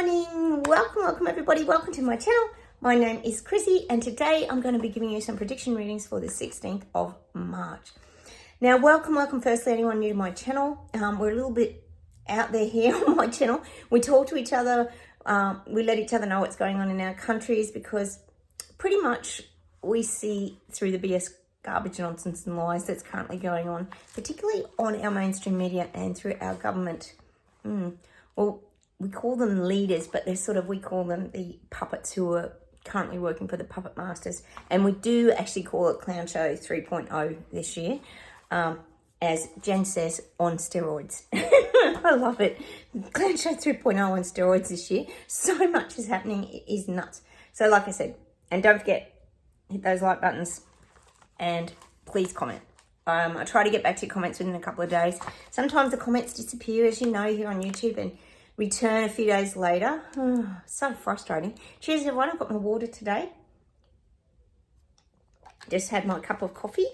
morning. Welcome everybody. Welcome to my channel. My name is Chrissy and today I'm going to be giving you some prediction readings for the 16th of March. Now, welcome firstly anyone new to my channel. We're a little bit out there here on my channel. We talk to each other. We let each other know what's going on in our countries because pretty much we see through the BS garbage, nonsense and lies that's currently going on, particularly on our mainstream media and through our government. Well, we call them leaders, but we call them the puppets who are currently working for the puppet masters. And we do actually call it Clown Show 3.0 this year, as Jen says, on steroids. I love it. Clown Show 3.0 on steroids this year. So much is happening. It is nuts. So like I said, and don't forget, hit those like buttons and please comment. I try to get back to your comments within a couple of days. Sometimes the comments disappear, as you know, here on YouTube, and return a few days later. Oh, so frustrating. Cheers, everyone. I've got my water today. Just had my cup of coffee.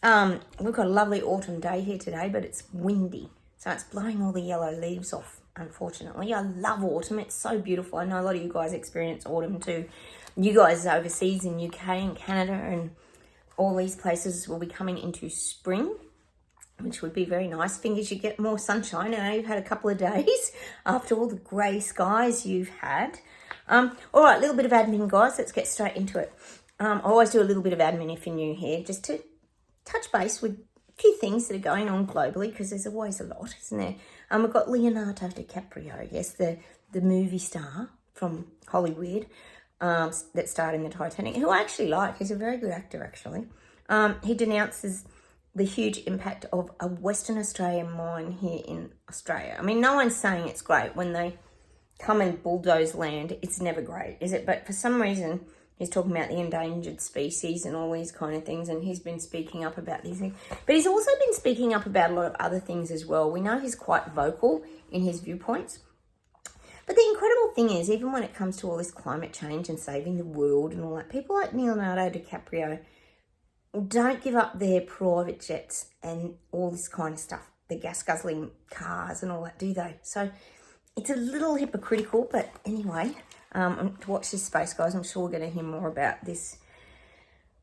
We've got a lovely autumn day here today, but it's windy. So it's blowing all the yellow leaves off, unfortunately. I love autumn. It's so beautiful. I know a lot of you guys experience autumn too. You guys overseas in UK and Canada and all these places will be coming into spring, which would be very nice. Fingers you get more sunshine. I know you've had a couple of days after all the grey skies you've had. All right, a little bit of admin, guys. Let's get straight into it. I always do a little bit of admin if you're new here, just to touch base with a few things that are going on globally, because there's always a lot, isn't there? We've got Leonardo DiCaprio, yes, the movie star from Hollywood, that starred in the Titanic, who I actually like. He's a very good actor, actually. He denounces the huge impact of a Western Australian mine here in Australia. I mean, no one's saying it's great when they come and bulldoze land. It's never great, is it? But for some reason, he's talking about the endangered species and all these kind of things, and he's been speaking up about these things. But he's also been speaking up about a lot of other things as well. We know he's quite vocal in his viewpoints. But the incredible thing is, even when it comes to all this climate change and saving the world and all that, people like Leonardo DiCaprio don't give up their private jets and all this kind of stuff, the gas-guzzling cars and all that, do they? So it's a little hypocritical, but anyway, to watch this space, guys. I'm sure we're going to hear more about this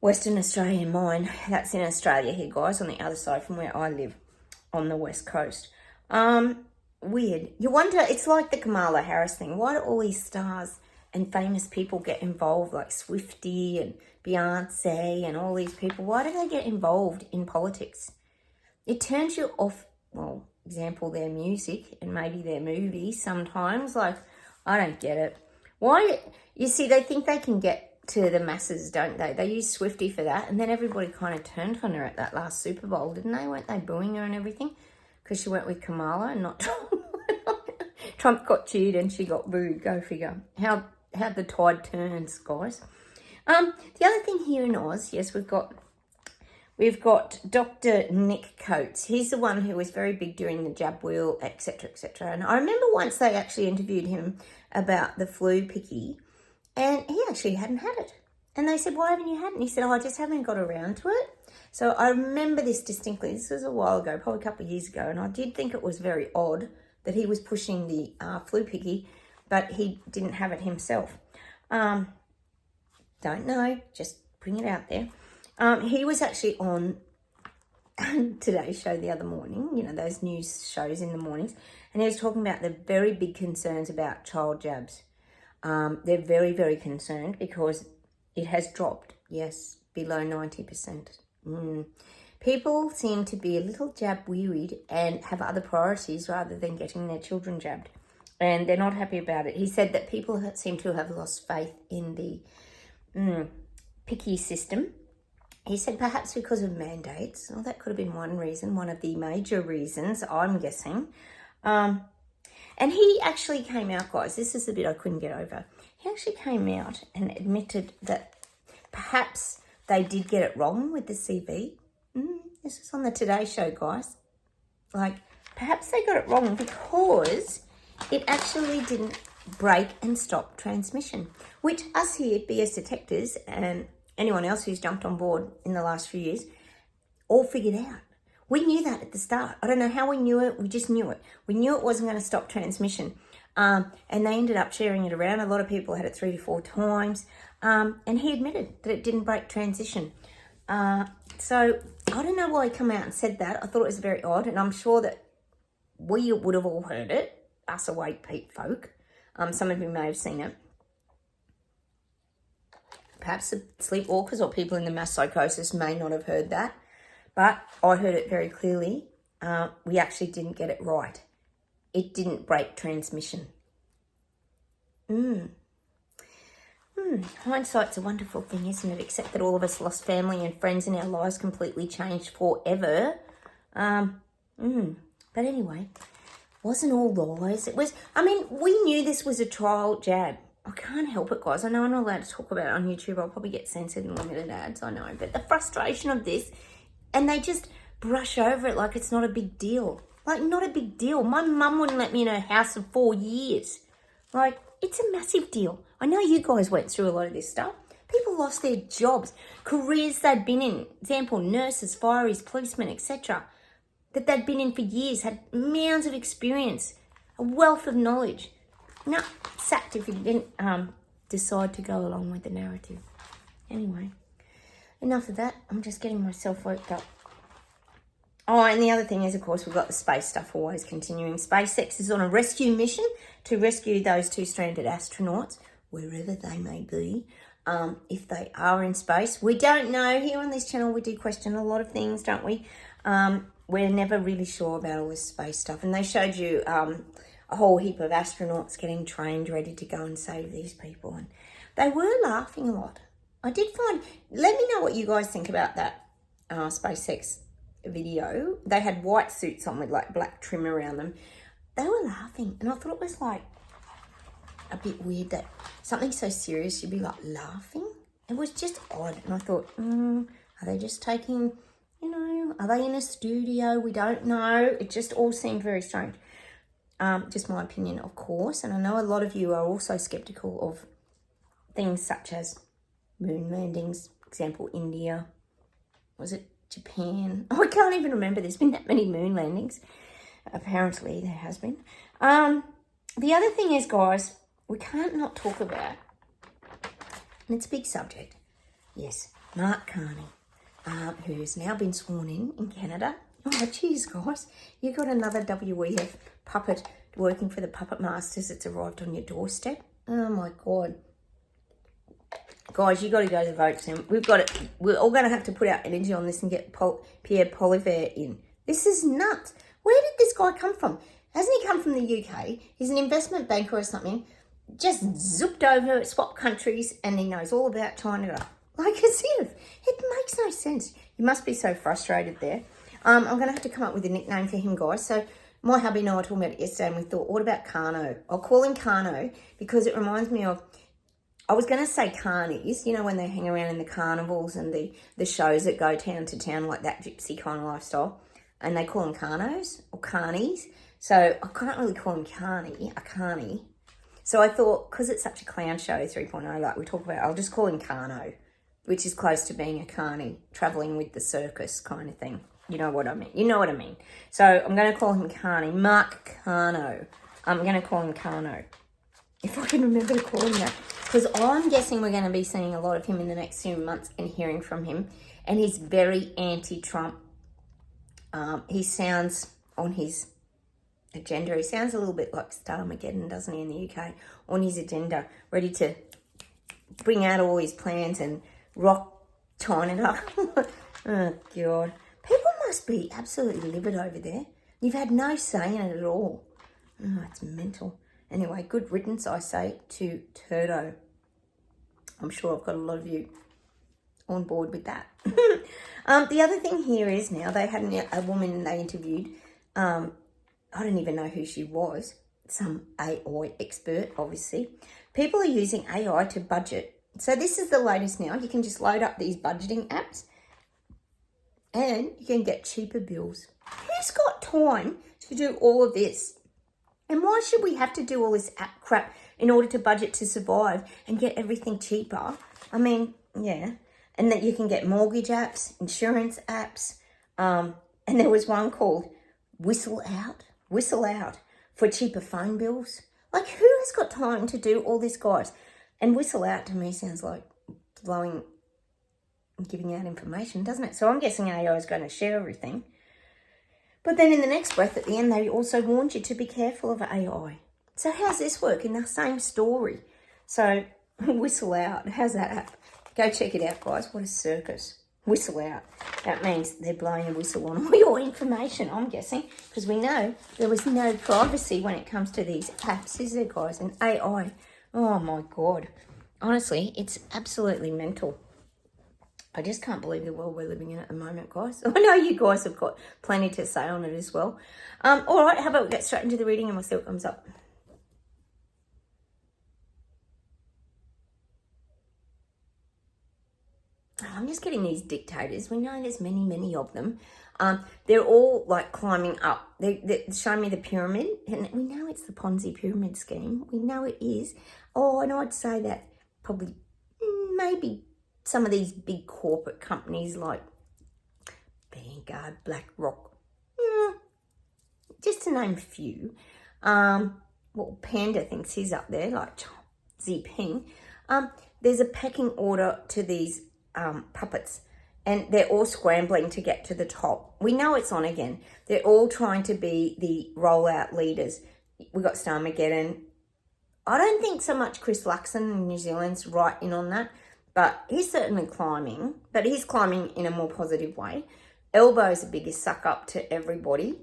Western Australian mine. That's in Australia here, guys, on the other side from where I live, on the west coast. Weird. You wonder, it's like the Kamala Harris thing. Why do all these stars and famous people get involved, like Swiftie and Beyonce and all these people? Why do they get involved in politics? It turns you off, well, example, their music and maybe their movies sometimes. Like, I don't get it. Why? You see, they think they can get to the masses, don't they? They use Swiftie for that, and then everybody kind of turned on her at that last Super Bowl, didn't they? Weren't they booing her and everything? Because she went with Kamala and not Trump. Trump got cheered and she got booed. Go figure. How the tide turns, guys. The other thing here in Oz, yes, we've got Dr. Nick Coates. He's the one who was very big during the jab wheel, etc., etc. And I remember once they actually interviewed him about the flu picky, and he actually hadn't had it. And they said, why haven't you had it? And he said, I just haven't got around to it. So I remember this distinctly. This was a while ago, probably a couple of years ago, and I did think it was very odd that he was pushing the flu picky, but he didn't have it himself. Don't know, just bring it out there. He was actually on Today's Show the other morning, you know, those news shows in the mornings, and he was talking about the very big concerns about child jabs. They're very, very concerned because it has dropped, yes, below 90%. People seem to be a little jab wearied and have other priorities rather than getting their children jabbed. And they're not happy about it. He said that people seem to have lost faith in the picky system. He said perhaps because of mandates. Well, that could have been one reason, one of the major reasons, I'm guessing. And he actually came out, guys, this is the bit I couldn't get over. He actually came out and admitted that perhaps they did get it wrong with the CV. This is on the Today Show, guys. Like, perhaps they got it wrong because it actually didn't break and stop transmission, which us here, BS detectors, and anyone else who's jumped on board in the last few years, all figured out. We knew that at the start. I don't know how we knew it. We just knew it. We knew it wasn't going to stop transmission. And they ended up sharing it around. A lot of people had it 3 to 4 times. And he admitted that it didn't break transition. So I don't know why he came out and said that. I thought it was very odd. And I'm sure that we would have all heard it, us awake Pete folk. Some of you may have seen it. Perhaps the sleepwalkers or people in the mass psychosis may not have heard that. But I heard it very clearly. We actually didn't get it right. It didn't break transmission. Hindsight's a wonderful thing, isn't it? Except that all of us lost family and friends and our lives completely changed forever. But anyway, wasn't all lies. It was, we knew this was a trial jab. I can't help it, guys. I know I'm not allowed to talk about it on YouTube. I'll probably get censored and limited ads, I know. But the frustration of this, and they just brush over it like it's not a big deal. Like, not a big deal. My mum wouldn't let me in her house for 4 years. Like, it's a massive deal. I know you guys went through a lot of this stuff. People lost their jobs, careers they'd been in. Example, nurses, fireys, policemen, etc. That they'd been in for years, had mounds of experience, a wealth of knowledge. No, sacked if you didn't decide to go along with the narrative. Anyway, enough of that. I'm just getting myself worked up. Oh, and the other thing is, of course, we've got the space stuff always continuing. SpaceX is on a rescue mission to rescue those 2 stranded astronauts, wherever they may be, if they are in space. We don't know. Here on this channel, we do question a lot of things, don't we? We're never really sure about all this space stuff. And they showed you a whole heap of astronauts getting trained, ready to go and save these people. And they were laughing a lot. I did find, let me know what you guys think about that SpaceX video. They had white suits on with like black trim around them. They were laughing, and I thought it was like a bit weird that something so serious you'd be like laughing. It was just odd, and I thought, are they just taking, are they in a studio? We don't know. It just all seemed very strange. Just my opinion, of course, and I know a lot of you are also skeptical of things such as moon landings. Example, India. Was it Japan? Oh, I can't even remember. There's been that many moon landings. Apparently there has been. The other thing is, guys, we can't not talk about, and it's a big subject. Yes, Mark Carney, who's now been sworn in Canada. Oh, cheers, guys. You got another WEF puppet working for the Puppet Masters that's arrived on your doorstep. Oh, my God. Guys, you got to go to the vote soon. We're all going to have to put our energy on this and get Pierre Poilievre in. This is nuts. Where did this guy come from? Hasn't he come from the UK? He's an investment banker or something. Just zipped over, swapped countries, and he knows all about China. Like, as if. It makes no sense. You must be so frustrated there. I'm going to have to come up with a nickname for him, guys. So my hubby and I were talking about it yesterday, and we thought, what about Carno? I'll call him Carno because it reminds me of, I was going to say carnies, when they hang around in the carnivals and the shows that go town to town, like that gypsy kind of lifestyle. And they call them carnos or carnies. So I can't really call him a carny. So I thought, because it's such a clown show 3.0, like we talk about, I'll just call him Carno, which is close to being a carny, travelling with the circus kind of thing. You know what I mean. So I'm going to call him Carney. Mark Carno. I'm going to call him Carno. If I can remember to call him that. Because I'm guessing we're going to be seeing a lot of him in the next few months and hearing from him. And he's very anti-Trump. He sounds on his agenda. He sounds a little bit like Starmageddon, doesn't he, in the UK? On his agenda, ready to bring out all his plans and rock China. Oh, God. People must be absolutely livid over there. You've had no say in it at all. Oh, it's mental. Anyway, good riddance, I say, to Turdo. I'm sure I've got a lot of you on board with that. The other thing here is now they had a woman they interviewed. I don't even know who she was. Some AI expert, obviously. People are using AI to budget. So this is the latest now. You can just load up these budgeting apps and you can get cheaper bills. Who's got time to do all of this? And why should we have to do all this app crap in order to budget to survive and get everything cheaper? I mean, yeah. And that you can get mortgage apps, insurance apps. And there was one called Whistle Out for cheaper phone bills. Like, who has got time to do all this, guys? And whistle out to me sounds like blowing, giving out information, doesn't it? So I'm guessing AI is going to share everything. But then in the next breath at the end, they also warned you to be careful of AI. So how's this work in the same story? So whistle out. How's that app? Go check it out, guys. What a circus. Whistle out. That means they're blowing a whistle on all your information, I'm guessing, because we know there was no privacy when it comes to these apps, is there, guys? And AI. Oh, my God. Honestly, it's absolutely mental. I just can't believe the world we're living in at the moment, guys. I know you guys have got plenty to say on it as well. All right, how about we get straight into the reading and we'll see what comes up. I'm just getting these dictators. We know there's many of them. They're all like climbing up. They're showing me the pyramid, and we know it's the Ponzi pyramid scheme. We know it is. Oh, and I'd say that probably maybe some of these big corporate companies like Vanguard, BlackRock, just to name a few. Well, Panda thinks he's up there, like Xi Jinping. There's a pecking order to these puppets, and they're all scrambling to get to the top. We know it's on again. They're all trying to be the rollout leaders. We got Starmageddon. I don't think so much Chris Luxon in New Zealand's right in on that, but he's certainly climbing, but he's climbing in a more positive way. Elbow's the biggest suck up to everybody,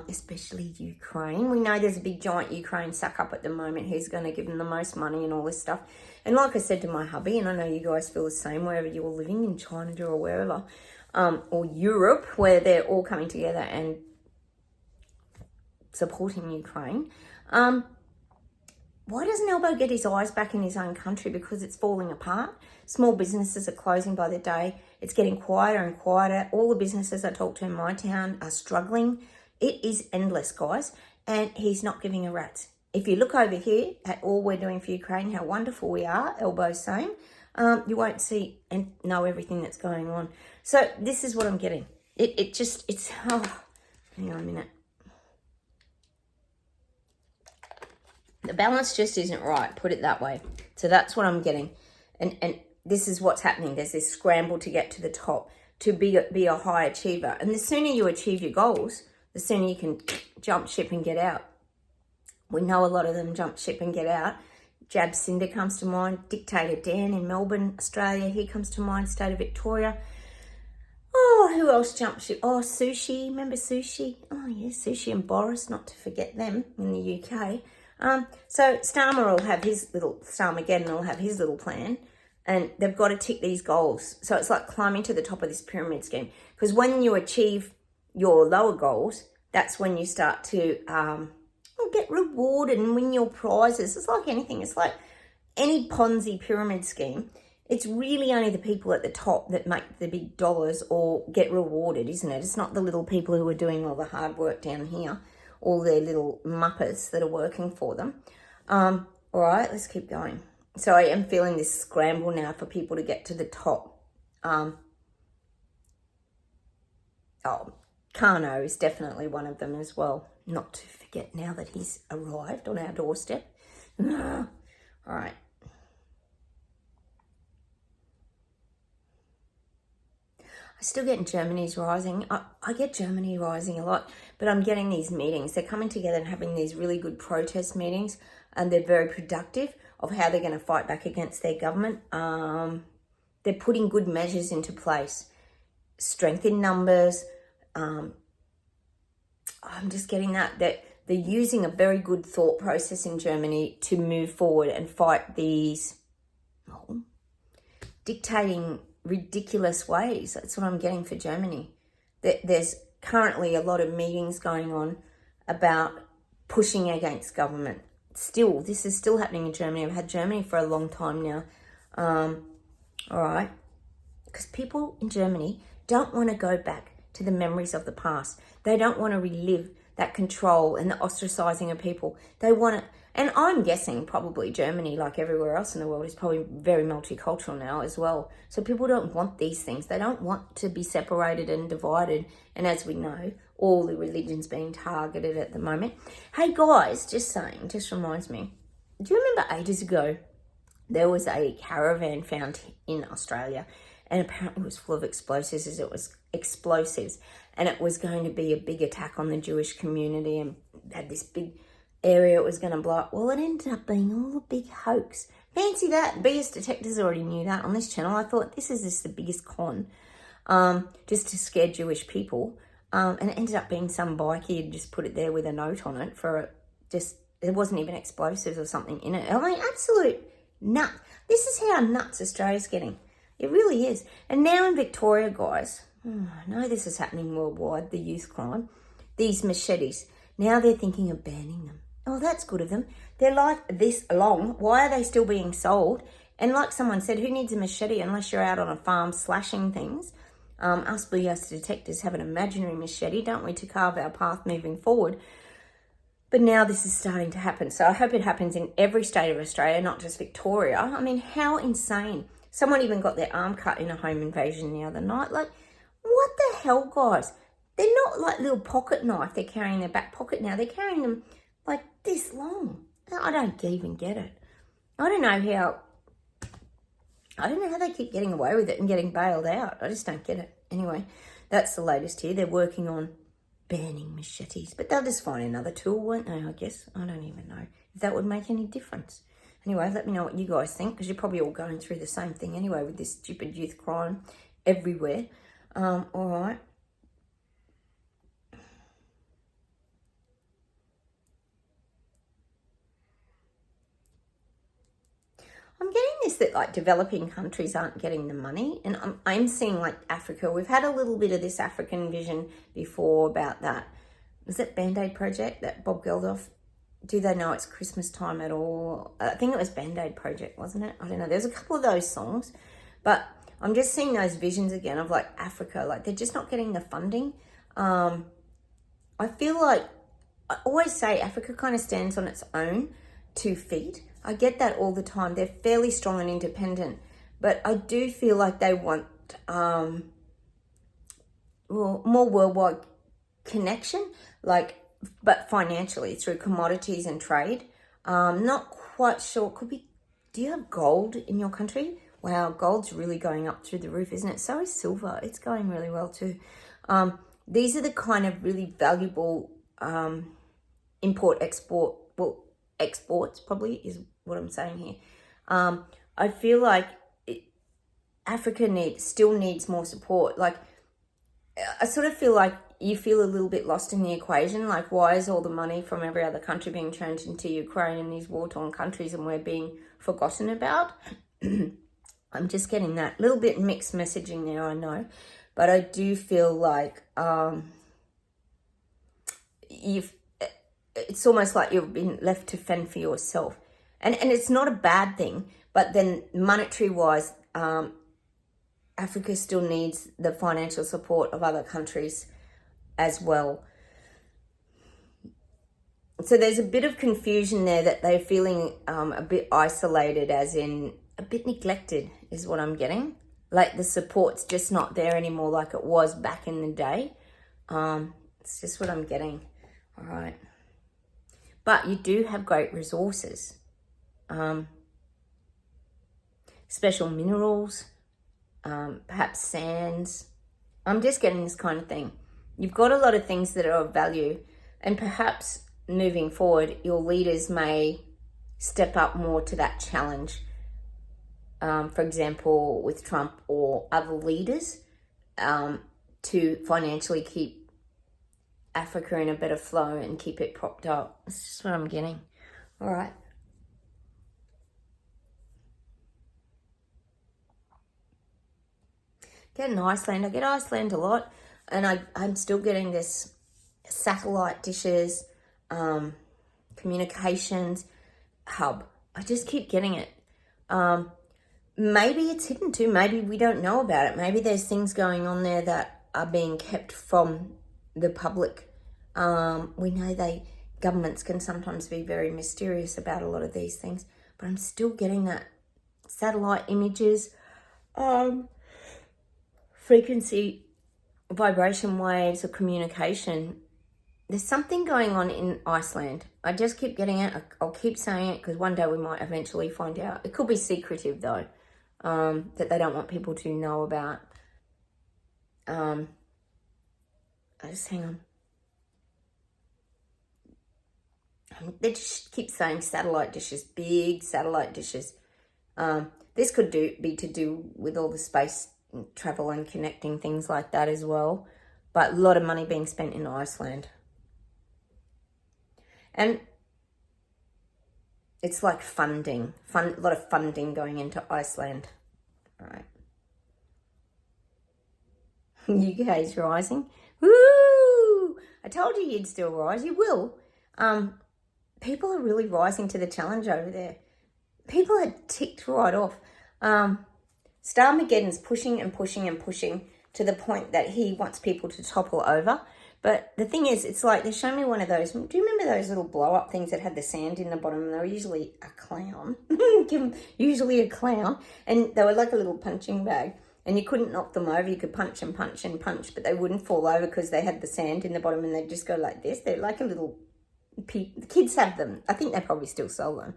especially Ukraine. We know there's a big giant Ukraine suck up at the moment. He's going to give them the most money and all this stuff. And like I said to my hubby, and I know you guys feel the same wherever you're living, in China or wherever, or Europe, where they're all coming together and supporting Ukraine. Why doesn't Elbow get his eyes back in his own country? Because it's falling apart. Small businesses are closing by the day. It's getting quieter and quieter. All the businesses I talk to in my town are struggling. It is endless, guys. And he's not giving a rat's. If you look over here at all we're doing for Ukraine, how wonderful we are, Elbow's saying, you won't see and know everything that's going on. So this is what I'm getting. Hang on a minute. The balance just isn't right, put it that way. So that's what I'm getting. And this is what's happening. There's this scramble to get to the top, to be a high achiever. And the sooner you achieve your goals, the sooner you can jump ship and get out. We know a lot of them jump ship and get out. Jab Cinder comes to mind. Dictator Dan in Melbourne, Australia. He comes to mind. State of Victoria. Oh, who else jumped ship? Oh, Sushi. Remember Sushi? Oh, yeah, Sushi and Boris, not to forget them in the UK. So Starmageddon will have his little plan, and they've got to tick these goals. So it's like climbing to the top of this pyramid scheme. Because when you achieve your lower goals, that's when you start to get rewarded and win your prizes. It's like anything. It's like any Ponzi pyramid scheme. It's really only the people at the top that make the big dollars or get rewarded, isn't it? It's not the little people who are doing all the hard work down here, all their little muppets that are working for them. All right, let's keep going. So I am feeling this scramble now for people to get to the top. Kano is definitely one of them as well. Not to forget now that he's arrived on our doorstep. All right. I still get Germany's rising. I get Germany rising a lot, but I'm getting these meetings. They're coming together and having these really good protest meetings, and they're very productive of how they're going to fight back against their government. They're putting good measures into place. Strength in numbers. I'm just getting that they're using a very good thought process in Germany to move forward and fight these dictating ridiculous ways. That's what I'm getting for Germany. There's currently a lot of meetings going on about pushing against government. This is still happening in Germany. I've had Germany for a long time now. All right. Because people in Germany don't want to go back to the memories of the past. They don't want to relive that control and the ostracizing of people. They want to, and I'm guessing probably Germany, like everywhere else in the world, is probably very multicultural now as well. So people don't want these things. They don't want to be separated and divided. And as we know, all the religions being targeted at the moment. Hey guys, just saying, just reminds me, do you remember ages ago, there was a caravan found in Australia, and apparently it was full of explosives, and it was going to be a big attack on the Jewish community, and had this big area it was going to blow up. Well, it ended up being all a big hoax. Fancy that. BS detectors already knew that on this channel. I thought this is just the biggest con, just to scare Jewish people. And it ended up being some bikie had just put it there with a note on it for just, there wasn't even explosives or something in it. I mean, absolute nut. This is how nuts Australia's getting. It really is. And now in Victoria, guys, I know this is happening worldwide, the youth crime, these machetes. Now they're thinking of banning them. Oh, that's good of them. They're like this long. Why are they still being sold? And like someone said, who needs a machete unless you're out on a farm slashing things? Us BS detectives have an imaginary machete, don't we, to carve our path moving forward. But now this is starting to happen. So I hope it happens in every state of Australia, not just Victoria. I mean, how insane. Someone even got their arm cut in a home invasion the other night. Like, what the hell, guys? They're not like little pocket knife they're carrying in their back pocket now. They're carrying them like this long. I don't even get it. I don't know how they keep getting away with it and getting bailed out. I just don't get it. Anyway, that's the latest here. They're working on banning machetes, but they'll just find another tool, won't they, I guess? I don't even know if that would make any difference. Anyway, let me know what you guys think, because you're probably all going through the same thing anyway with this stupid youth crime everywhere. All right. I'm getting this that like developing countries aren't getting the money, and I'm seeing like Africa. We've had a little bit of this African vision before about that. Was that Band-Aid Project, that Bob Geldof? Do they know it's Christmas time at all? I think it was Band-Aid Project, wasn't it? I don't know. There's a couple of those songs, but I'm just seeing those visions again of like Africa. Like they're just not getting the funding. I feel like, I always say Africa kind of stands on its own 2 feet. I get that all the time. They're fairly strong and independent, but I do feel like they want more worldwide connection, like, but financially through commodities and trade. Not quite sure. Could be. Do you have gold in your country? Wow, gold's really going up through the roof, isn't it? So is silver. It's going really well too. These are the kind of really valuable import-export, well, exports probably is what I'm saying here. I feel like Africa still needs more support. Like, I sort of feel like you feel a little bit lost in the equation. Like, why is all the money from every other country being turned into Ukraine and these war-torn countries, and we're being forgotten about? I'm just getting that little bit mixed messaging there, I know. But I do feel like it's almost like you've been left to fend for yourself. And it's not a bad thing, but then monetary-wise, Africa still needs the financial support of other countries as well. So there's a bit of confusion there that they're feeling a bit isolated, as in a bit neglected is what I'm getting. Like the support's just not there anymore like it was back in the day. It's just what I'm getting. All right. But you do have great resources. Special minerals, perhaps sands. I'm just getting this kind of thing. You've got a lot of things that are of value, and perhaps moving forward, your leaders may step up more to that challenge. For example, with Trump or other leaders, to financially keep Africa in a better flow and keep it propped up. That's just what I'm getting. All right. Getting Iceland. I get Iceland a lot, and I'm still getting this satellite dishes, communications hub. I just keep getting it. Maybe it's hidden too. Maybe we don't know about it. Maybe there's things going on there that are being kept from the public. We know governments can sometimes be very mysterious about a lot of these things, but I'm still getting that satellite images, frequency, vibration waves of communication there's something going on in Iceland. I just keep getting it. I'll keep saying it because one day we might eventually find out. It could be secretive though, that they don't want people to know about. Just hang on. They just keep saying satellite dishes, big satellite dishes. This could be to do with all the space travel and connecting things like that as well. But a lot of money being spent in Iceland. And it's like funding, a lot of funding going into Iceland. All right. UK's rising. Woo! I told you you'd still rise. You will. People are really rising to the challenge over there. People are ticked right off. Starmageddon's pushing and pushing and pushing to the point that he wants people to topple over. But the thing is, it's like they showed me one of those. Do you remember those little blow-up things that had the sand in the bottom? They were usually a clown. Usually a clown. And they were like a little punching bag. And you couldn't knock them over. You could punch and punch and punch, but they wouldn't fall over because they had the sand in the bottom and they'd just go like this. They're like a little... The kids have them. I think they probably still sell them.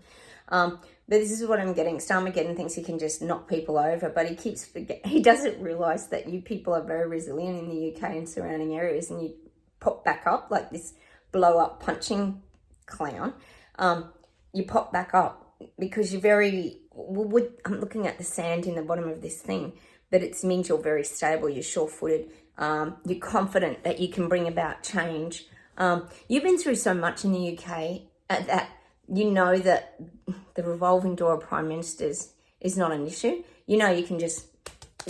But this is what I'm getting. Starmageddon thinks he can just knock people over, but he doesn't realise that you people are very resilient in the UK and surrounding areas, and you pop back up like this blow-up punching clown. You pop back up because you're very... I'm looking at the sand in the bottom of this thing, but it means you're very stable, you're sure-footed, you're confident that you can bring about change. You've been through so much in the UK that you know that the revolving door of prime ministers is not an issue. You know you can just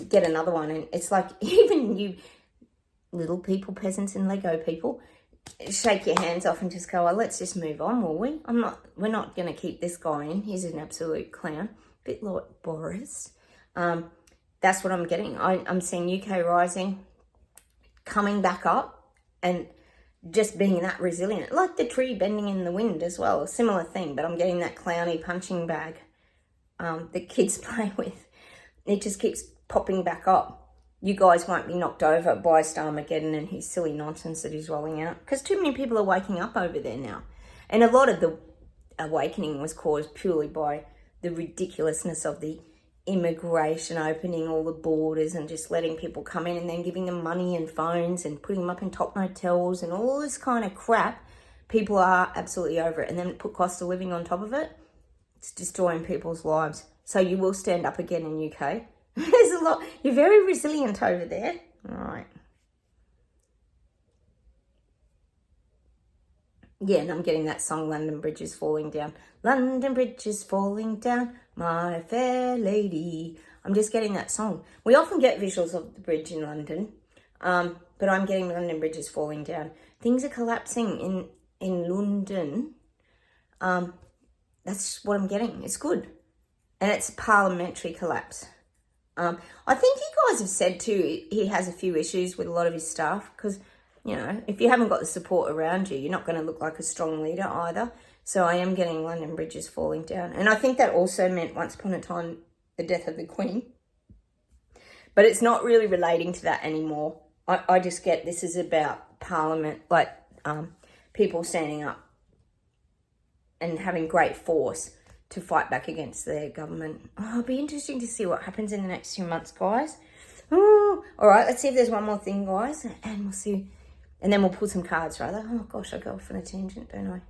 get another one, and it's like even you little people, peasants and Lego people, shake your hands off and just go, well, let's just move on, will we? We're not going to keep this guy in. He's an absolute clown. Bit like Boris. That's what I'm getting. I'm seeing UK rising, coming back up, and just being that resilient. Like the tree bending in the wind as well. A similar thing, but I'm getting that clowny punching bag that kids play with. It just keeps popping back up. You guys won't be knocked over by Starmageddon and his silly nonsense that he's rolling out. Because too many people are waking up over there now. And a lot of the awakening was caused purely by the ridiculousness of the immigration, opening all the borders and just letting people come in and then giving them money and phones and putting them up in top motels and all this kind of crap. People are absolutely over it. And then put cost of living on top of it. It's destroying people's lives. So you will stand up again in UK. There's a lot. You're very resilient over there. All right. Yeah, and I'm getting that song, London Bridge is Falling Down. London Bridge is falling down, my fair lady. I'm just getting that song. We often get visuals of the bridge in London, but I'm getting London Bridge is falling down. Things are collapsing in London. That's what I'm getting. It's good. And it's a parliamentary collapse. I think you guys have said too, he has a few issues with a lot of his staff because, you know, if you haven't got the support around you, you're not going to look like a strong leader either. So I am getting London bridges falling down. And I think that also meant once upon a time the death of the Queen. But it's not really relating to that anymore. I just get this is about Parliament, like people standing up and having great force to fight back against their government. Oh, it'll be interesting to see what happens in the next few months, guys. Oh, all right, let's see if there's one more thing, guys, and we'll see. And then we'll pull some cards, rather. Oh, gosh, I go off on a tangent, don't I?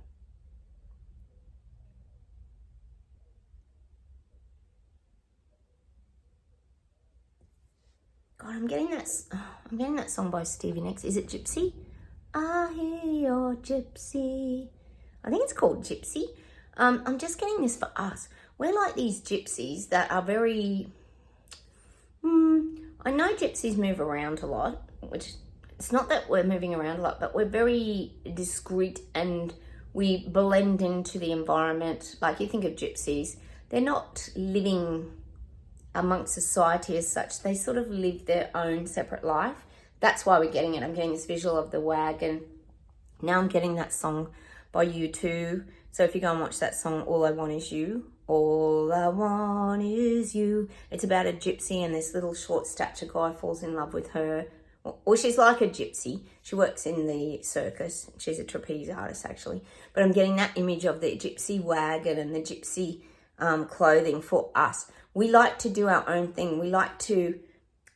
God, I'm getting that song by Stevie Nicks. Is it Gypsy? I hear your gypsy. I think it's called Gypsy. I'm just getting this for us. We're like these gypsies that are very... I know gypsies move around a lot, which it's not that we're moving around a lot, but we're very discreet and we blend into the environment. Like you think of gypsies, they're not living amongst society as such. They sort of live their own separate life. That's why we're getting it. I'm getting this visual of the wagon. Now I'm getting that song by U2. So if you go and watch that song, All I Want Is You, all I want is you. It's about a gypsy and this little short stature guy falls in love with her Well, she's like a gypsy. She works in the circus. She's a trapeze artist, actually. But I'm getting that image of the gypsy wagon and the gypsy clothing for us. We like to do our own thing. We like to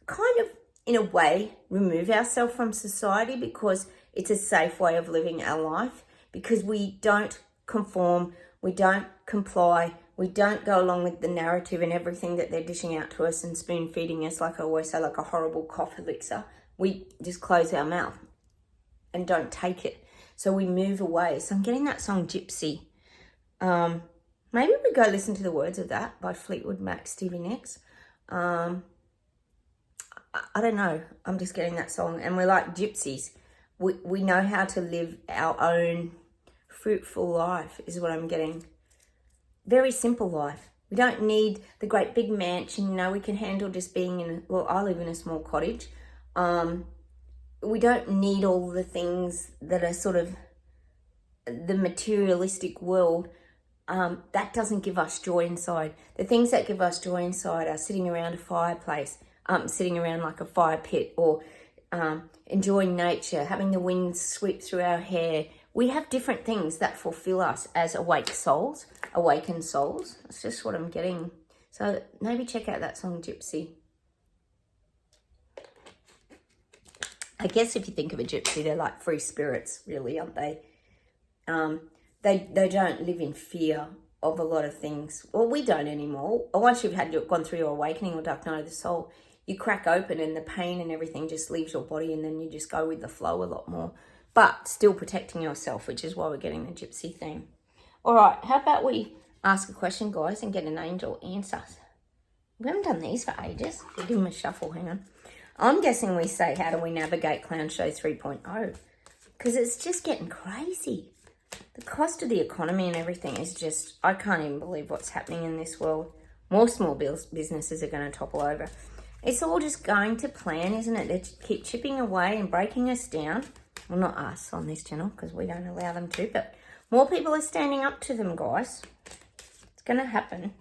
kind of, in a way, remove ourselves from society because it's a safe way of living our life, because we don't conform, we don't comply, we don't go along with the narrative and everything that they're dishing out to us and spoon feeding us, like I always say, like a horrible cough elixir. We just close our mouth and don't take it. So we move away. So I'm getting that song Gypsy. Maybe we go listen to the words of that by Fleetwood Mac, Stevie Nicks. I don't know. I'm just getting that song. And we're like gypsies. We know how to live our own fruitful life is what I'm getting. Very simple life. We don't need the great big mansion. You know, we can handle just being in, well, I live in a small cottage. We don't need all the things that are sort of the materialistic world. That doesn't give us joy inside. The things that give us joy inside are sitting around a fireplace, sitting around like a fire pit, or enjoying nature, having the wind sweep through our hair. We have different things that fulfill us as awake souls, awakened souls. That's just what I'm getting. So maybe check out that song, Gypsy. I guess if you think of a gypsy, they're like free spirits, really, aren't they? They don't live in fear of a lot of things. Well, we don't anymore. Once you've gone through your awakening or dark night of the soul, you crack open and the pain and everything just leaves your body, and then you just go with the flow a lot more. But still protecting yourself, which is why we're getting the gypsy theme. All right, how about we ask a question, guys, and get an angel answer? We haven't done these for ages. We'll give them a shuffle, hang on. I'm guessing we say, how do we navigate Clown Show 3.0? Because it's just getting crazy. The cost of the economy and everything is just, I can't even believe what's happening in this world. More small businesses are going to topple over. It's all just going to plan, isn't it? They keep chipping away and breaking us down. Well, not us on this channel, because we don't allow them to, but more people are standing up to them, guys. It's going to happen.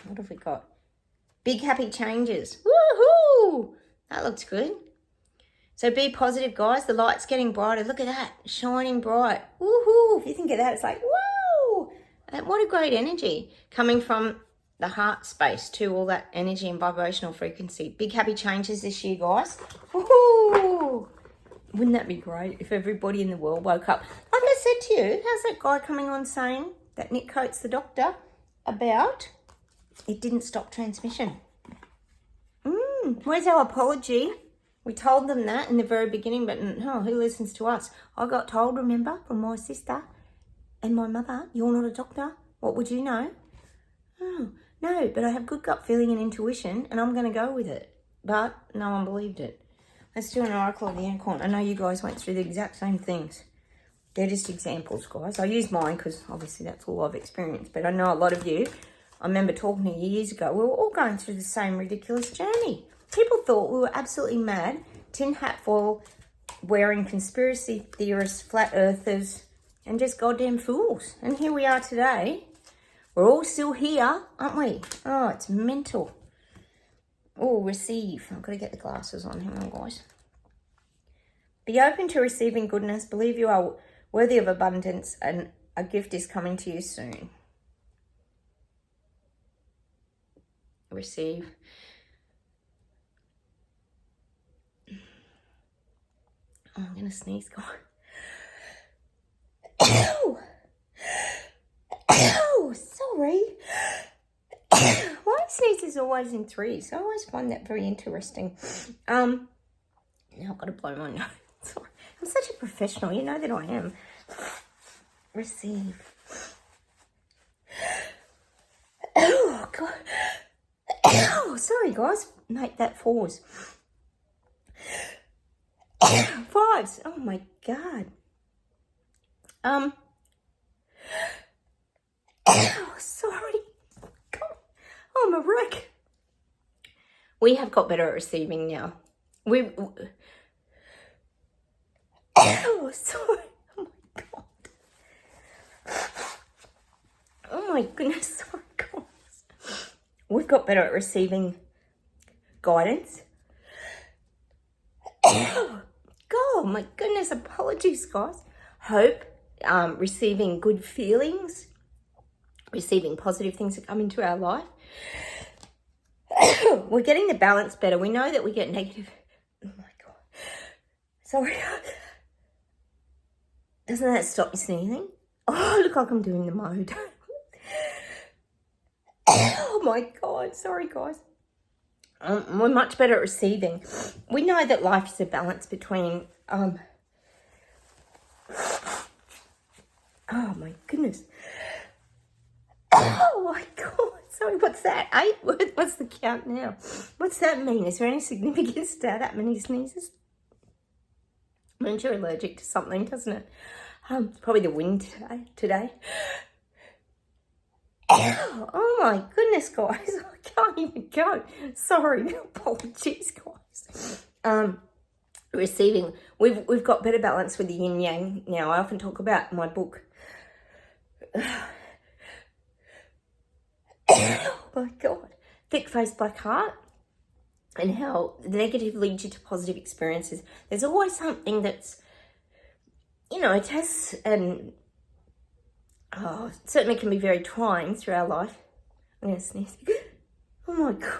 What have we got? Big happy changes. Woohoo! That looks good. So be positive, guys. The light's getting brighter. Look at that. Shining bright. Woohoo! If you think of that, it's like, woo! What a great energy. Coming from the heart space to all that energy and vibrational frequency. Big happy changes this year, guys. Woohoo! Wouldn't that be great if everybody in the world woke up? Like I said to you, how's that guy coming on saying that Nick Coates, the doctor, about it didn't stop transmission? Where's our apology? We told them that in the very beginning, but no, who listens to us? I got told, remember, from my sister and my mother, you're not a doctor. What would you know? Oh, no, but I have good gut feeling and intuition, and I'm going to go with it. But no one believed it. Let's do an oracle of the unicorn. I know you guys went through the exact same things. They're just examples, guys. I use mine because obviously that's all I've experienced. But I know a lot of you, I remember talking to you years ago, we were all going through the same ridiculous journey. People thought we were absolutely mad, tin hat foil, wearing conspiracy theorists, flat earthers, and just goddamn fools. And here we are today. We're all still here, aren't we? Oh, it's mental. Oh, receive. I've got to get the glasses on. Hang on, guys. Be open to receiving goodness. Believe you are worthy of abundance, and a gift is coming to you soon. Receive. Oh, I'm going to sneeze, guys. Ow! Ow! Sorry. My sneeze is always in threes. I always find that very interesting. Now I've got to blow my nose. Sorry. I'm such a professional. You know that I am. Receive. Oh, God. Oh, sorry, guys. Make that fours. Fives. Oh, my God. Oh, sorry. God. Oh, I'm a wreck. We have got better at receiving now. Oh, sorry. Oh, my God. Oh, my goodness. Sorry, guys. We've got better at receiving guidance. God, my goodness, apologies, guys. Hope, receiving good feelings, receiving positive things that come into our life. We're getting the balance better. We know that we get negative. Oh my God. Sorry. Doesn't that stop me sneezing? Oh, look like I'm doing the mode. Oh my God. Sorry, guys. We're much better at receiving. We know that life is a balance between, oh my goodness. Oh my God. Sorry, what's that? 8? What's the count now? What's that mean? Is there any significance to that many sneezes? Means you're allergic to something, doesn't it? Probably the wind today. Oh my goodness, guys. I can't even go. Sorry, apologies, guys. Receiving. We've got better balance with the yin yang now. I often talk about my book. Oh my God. Thick Face Black Heart, and how negative leads you to positive experiences. There's always something that's, tests and certainly can be very trying through our life. I'm going to sneeze. Oh my God.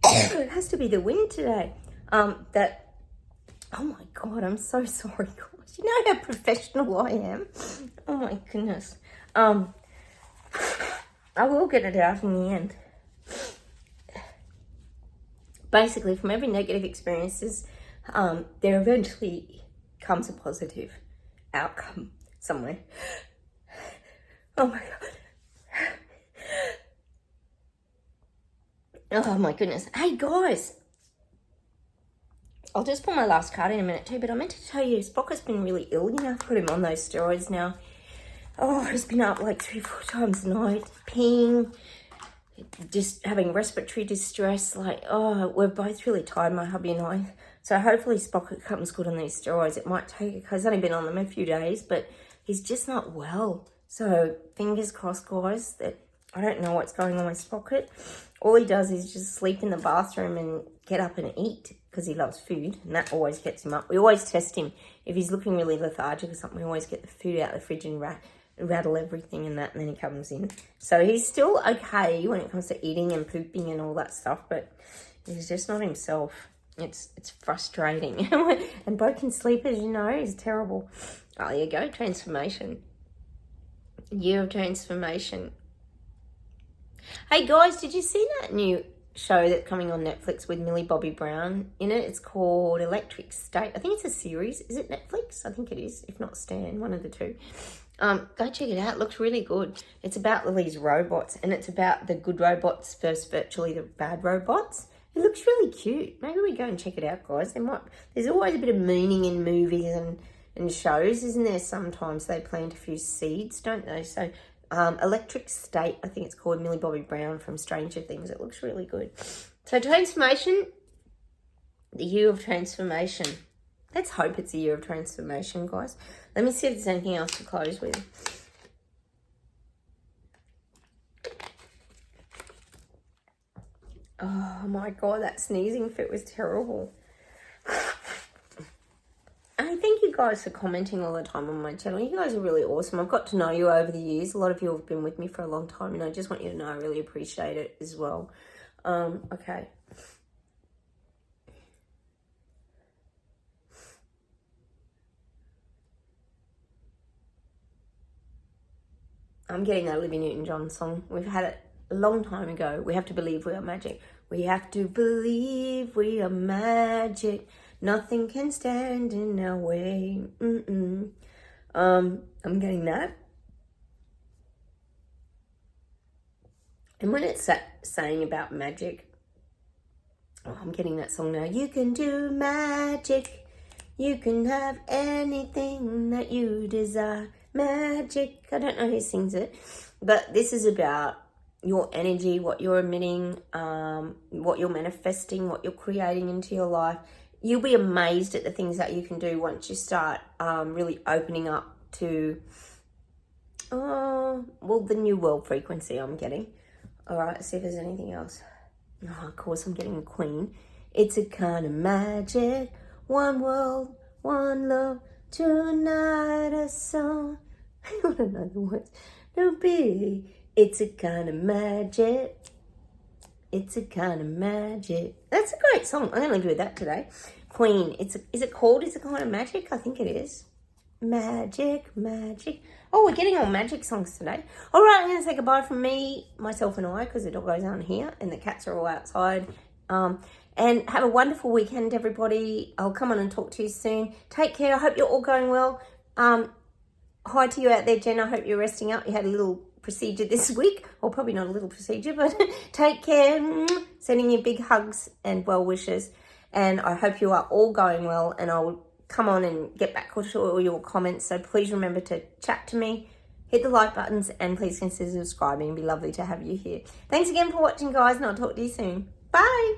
It has to be the wind today. Oh my God, I'm so sorry, guys. You know how professional I am? Oh my goodness. I will get it out in the end. Basically, from every negative experiences, there eventually comes a positive outcome somewhere. Oh my God. Oh my goodness. Hey guys, I'll just pull my last card in a minute too, but I meant to tell you, Spock has been really ill. I've put him on those steroids now. Oh, he's been up like 3-4 times a night, peeing, just having respiratory distress. We're both really tired, my hubby and I. So hopefully Spock comes good on these steroids. It might take, because he's only been on them a few days, but he's just not well. So fingers crossed, guys, that I don't know what's going on with Spocket. All he does is just sleep in the bathroom and get up and eat, because he loves food, and that always gets him up. We always test him. If he's looking really lethargic or something, we always get the food out of the fridge and rattle everything and that, and then he comes in. So he's still okay when it comes to eating and pooping and all that stuff, but he's just not himself. It's frustrating. And broken sleep, as you know, is terrible. Oh, there you go. Transformation. Year of transformation. Hey guys, did you see that new show that's coming on Netflix with Millie Bobby Brown in it? It's called Electric State. I think it's a series. Is it Netflix? I think it is. If not Stan, one of the two. Go check it out. It looks really good. It's about these robots, and it's about the good robots versus virtually the bad robots. It looks really cute. Maybe we go and check it out, guys. There's always a bit of meaning in movies and shows, isn't there? Sometimes they plant a few seeds, don't they? So Electric State, I think it's called, Millie Bobby Brown from Stranger Things. It looks really good. So transformation, the year of transformation. Let's hope it's a year of transformation, guys. Let me see if there's anything else to close with. Oh my God, that sneezing fit was terrible. I thank you guys for commenting all the time on my channel. You guys are really awesome. I've got to know you over the years. A lot of you have been with me for a long time, and I just want you to know I really appreciate it as well. Okay. I'm getting that Olivia Newton-John song. We've had it a long time ago. We have to believe we are magic. We have to believe we are magic. Nothing can stand in our way. I'm getting that. And when it's saying about magic, I'm getting that song now. You can do magic. You can have anything that you desire. Magic. I don't know who sings it, but this is about your energy, what you're emitting, what you're manifesting, what you're creating into your life. You'll be amazed at the things that you can do once you start really opening up to, the new world frequency I'm getting. All right, let's see if there's anything else. Oh, of course, I'm getting the Queen. It's a kind of magic. One world, one love, tonight a song. I don't know the words. Don't be. It's a kind of magic. It's a kind of magic. That's a great song. I'm going to do that today. Queen. Is it called It's a Kind of Magic? I think it is. Magic, magic. Oh, we're getting all magic songs today. All right, I'm going to say goodbye from me, myself and I, because the dog goes on here and the cats are all outside. And have a wonderful weekend, everybody. I'll come on and talk to you soon. Take care. I hope you're all going well. Hi to you out there, Jen. I hope you're resting up. You had a little procedure this week, or probably not a little procedure, but take care. Sending you big hugs and well wishes, and I hope you are all going well, and I'll come on and get back to all your comments. So please remember to chat to me, hit the like buttons, and please consider subscribing. It'd be lovely to have you here. Thanks again for watching, guys, and I'll talk to you soon. Bye.